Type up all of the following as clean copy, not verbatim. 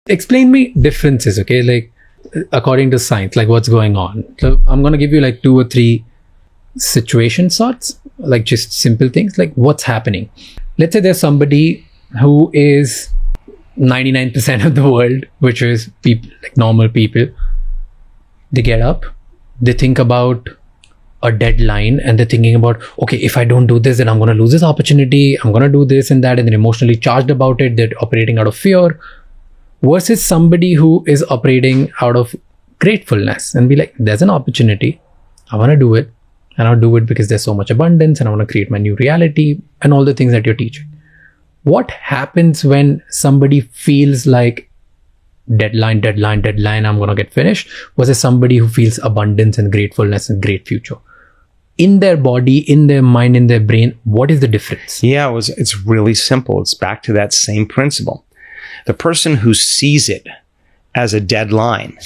Explain me differences, okay? Like, according to science, like what's going on. So I'm going to give you like 2 or 3 situation sorts, like just simple things, like what's happening. Let's say there's somebody who is 99% of the world, which is people, like normal people. They get up, they think about a deadline, and they're thinking about, okay, if I don't do this, then I'm going to lose this opportunity. I'm going to do this and that, and they're emotionally charged about it. They're operating out of fear. Versus somebody who is operating out of gratefulness and be like, there's an opportunity. I want to do it. And I'll do it because there's so much abundance and I want to create my new reality and all the things that you're teaching. What happens when somebody feels like deadline, I'm going to get finished, versus somebody who feels abundance and gratefulness and great future? In their body, in their mind, in their brain, what is the difference? Yeah, it's really simple. It's back to that same principle. The person who sees it as a deadline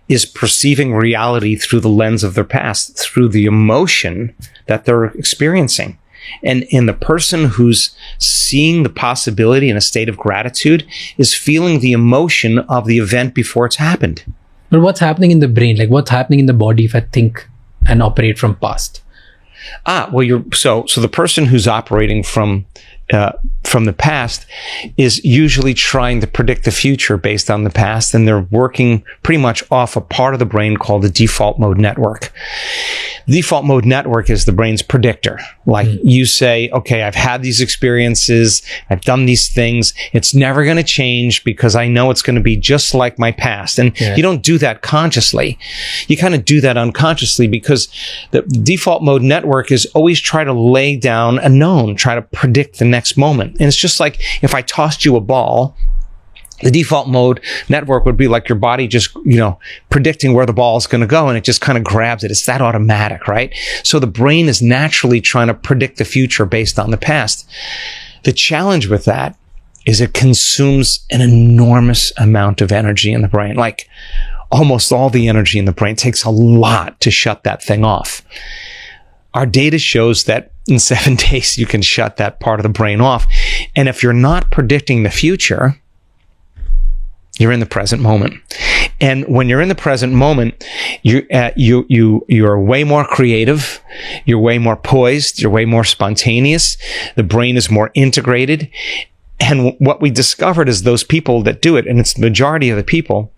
is perceiving reality through the lens of their past, through the emotion that they're experiencing. And the person who's seeing the possibility in a state of gratitude is feeling the emotion of the event before it's happened. But what's happening in the brain? Like what's happening in the body if I think and operate from past? Well, so the person who's operating from the past is usually trying to predict the future based on the past, and they're working pretty much off a part of the brain called the default mode network. The default mode network is the brain's predictor. Like you say, okay, I've had these experiences, I've done these things, it's never going to change because I know it's going to be just like my past. And you don't do that consciously. You kind of do that unconsciously because the default mode network is always try to lay down a known, try to predict the next moment. And it's just like if I tossed you a ball, the default mode network would be like your body just, predicting where the ball is going to go, and it just kind of grabs it. It's that automatic, right? So the brain is naturally trying to predict the future based on the past. The challenge with that is it consumes an enormous amount of energy in the brain. Like almost all the energy in the brain. It takes a lot to shut that thing off. Our data shows that in 7 days, you can shut that part of the brain off. And if you're not predicting the future, you're in the present moment. And when you're in the present moment, you're way more creative, you're way more poised, you're way more spontaneous, the brain is more integrated. And what we discovered is those people that do it, and it's the majority of the people,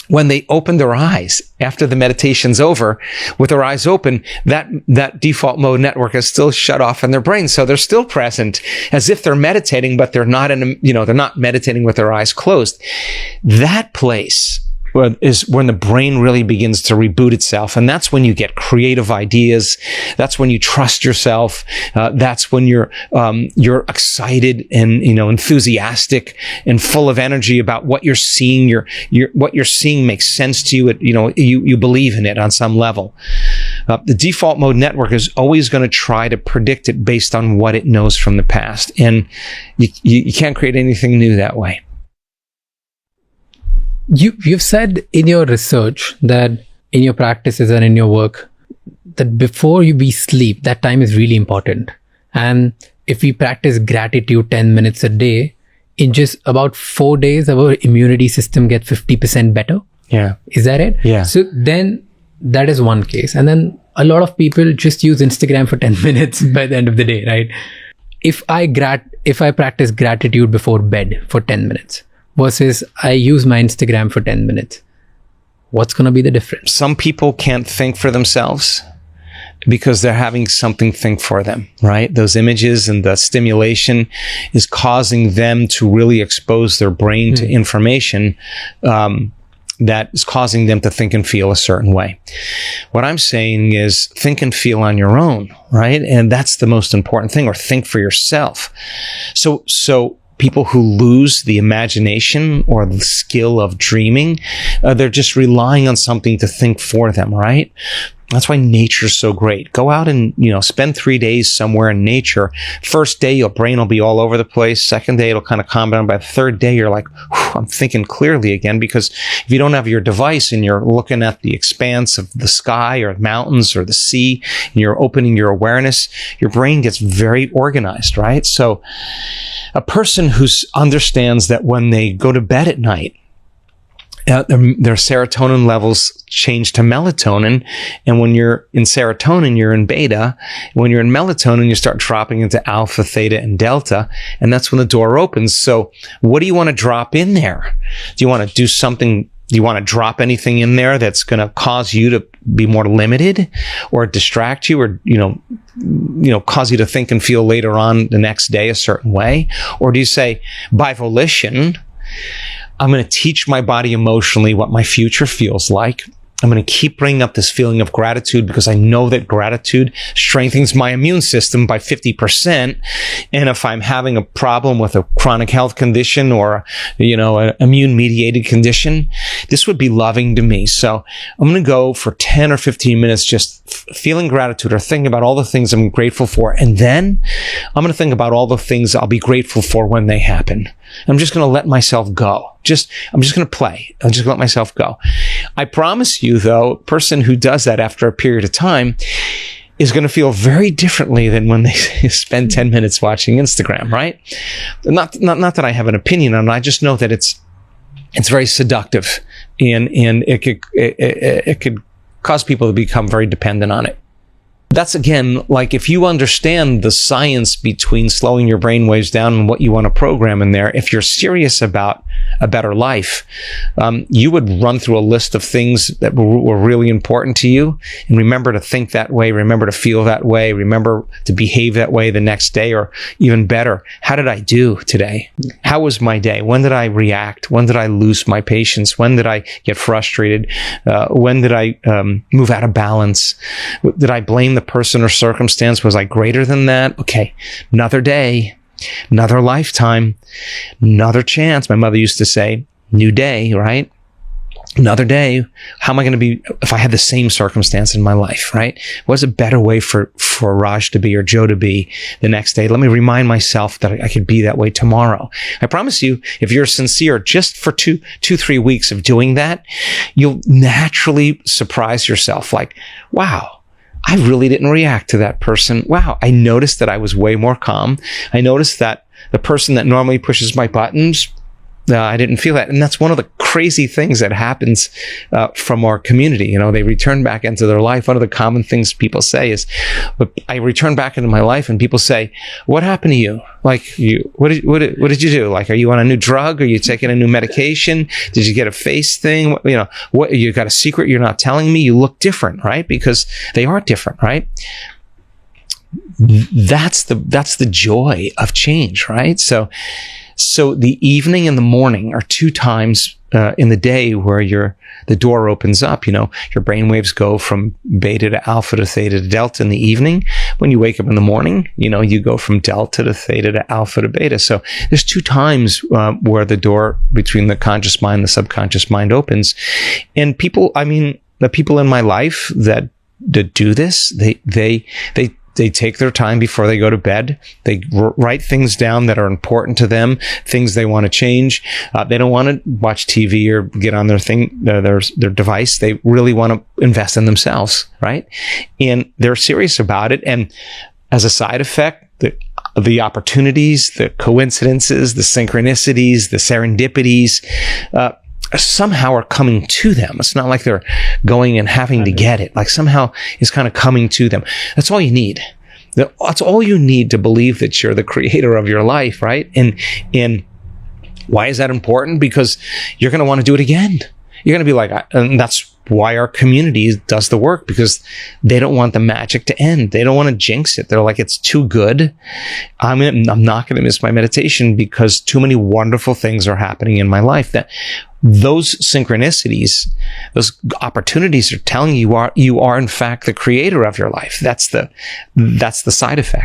when they open their eyes after the meditation's over, with their eyes open, that default mode network is still shut off in their brain. So they're still present as if they're meditating, but they're not they're not meditating with their eyes closed. That place is when the brain really begins to reboot itself. And that's when you get creative ideas. That's when you trust yourself. That's when you're excited and, enthusiastic and full of energy about what you're seeing. What you're seeing makes sense to you. You believe in it on some level. The default mode network is always going to try to predict it based on what it knows from the past. And you can't create anything new that way. You've said in your research that in your practices and in your work that before we sleep, that time is really important. And if we practice gratitude 10 minutes a day, in just about 4 days, our immunity system gets 50% better. Yeah. Is that it? Yeah. So then that is one case. And then a lot of people just use Instagram for 10 minutes by the end of the day, right? If I practice gratitude before bed for 10 minutes, versus I use my Instagram for 10 minutes. What's going to be the difference? Some people can't think for themselves because they're having something think for them, right? Those images and the stimulation is causing them to really expose their brain to information that is causing them to think and feel a certain way. What I'm saying is think and feel on your own, right? And that's the most important thing, or think for yourself. So people who lose the imagination or the skill of dreaming, they're just relying on something to think for them, right? That's why nature's so great. Go out and, spend 3 days somewhere in nature. First day, your brain will be all over the place. Second day, it'll kind of calm down. By the third day, you're like, I'm thinking clearly again, because if you don't have your device and you're looking at the expanse of the sky or mountains or the sea, and you're opening your awareness, your brain gets very organized, right? So a person who understands that when they go to bed at night, their serotonin levels change to melatonin. And when you're in serotonin, you're in beta. When you're in melatonin, you start dropping into alpha, theta, and delta. And that's when the door opens. So what do you want to drop in there? Do you want to do something? Do you want to drop anything in there that's going to cause you to be more limited or distract you or, cause you to think and feel later on the next day a certain way? Or do you say, by volition, I'm going to teach my body emotionally what my future feels like. I'm going to keep bringing up this feeling of gratitude because I know that gratitude strengthens my immune system by 50%. And if I'm having a problem with a chronic health condition or, an immune mediated condition, this would be loving to me. So I'm going to go for 10 or 15 minutes just feeling gratitude or thinking about all the things I'm grateful for. And then I'm going to think about all the things I'll be grateful for when they happen. I'm just going to let myself go. I'm just going to play. I'm just going to let myself go. I promise you, though, a person who does that after a period of time is going to feel very differently than when they spend 10 minutes watching Instagram, right? Not that I have an opinion on it. I just know that it's very seductive and it could cause people to become very dependent on it. That's, again, like if you understand the science between slowing your brain waves down and what you want to program in there, if you're serious about a better life, you would run through a list of things that were really important to you and remember to think that way, remember to feel that way, remember to behave that way the next day, or even better, how did I do today? How was my day? When did I react? When did I lose my patience? When did I get frustrated? When did I move out of balance? Did I blame the person or circumstance? Was I greater than that? Okay, another day, another lifetime, another chance. My mother used to say, new day, right? Another day. How am I going to be if I had the same circumstance in my life, right? What's a better way for Raj to be or Joe to be the next day? Let me remind myself that I could be that way tomorrow. I promise you, if you're sincere, just for 2-3 weeks of doing that, you'll naturally surprise yourself. Like, wow, I really didn't react to that person. Wow, I noticed that I was way more calm. I noticed that the person that normally pushes my buttons, I didn't feel that. And that's one of the crazy things that happens from our community. They return back into their life. One of the common things people say is, but I return back into my life and people say, what happened to you? Like, what did you do? Like, are you on a new drug? Are you taking a new medication? Did you get a face thing? What, you got a secret you're not telling me? You look different, right? Because they are different, right? That's the joy of change, right? So the evening and the morning are 2 times in the day where the door opens up. Your brain waves go from beta to alpha to theta to delta in the evening. When you wake up in the morning, you go from delta to theta to alpha to beta. So there's 2 times where the door between the conscious mind and the subconscious mind opens. And the people in my life that do this, they take their time before they go to bed. They write things down that are important to them, things they want to change. They don't want to watch TV or get on their device. They really want to invest in themselves, right? And they're serious about it. And as a side effect, the opportunities, the coincidences, the synchronicities, the serendipities, somehow are coming to them. It's not like they're going and having to get it. Like somehow it's kind of coming to them. That's all you need. That's all you need to believe that you're the creator of your life, right? And why is that important? Because you're going to want to do it again. You're going to be like, and that's why our community does the work, because they don't want the magic to end. They don't want to jinx it. They're like, it's too good. I'm not going to miss my meditation because too many wonderful things are happening in my life. That those synchronicities, those opportunities are telling you you are in fact the creator of your life. That's the side effect.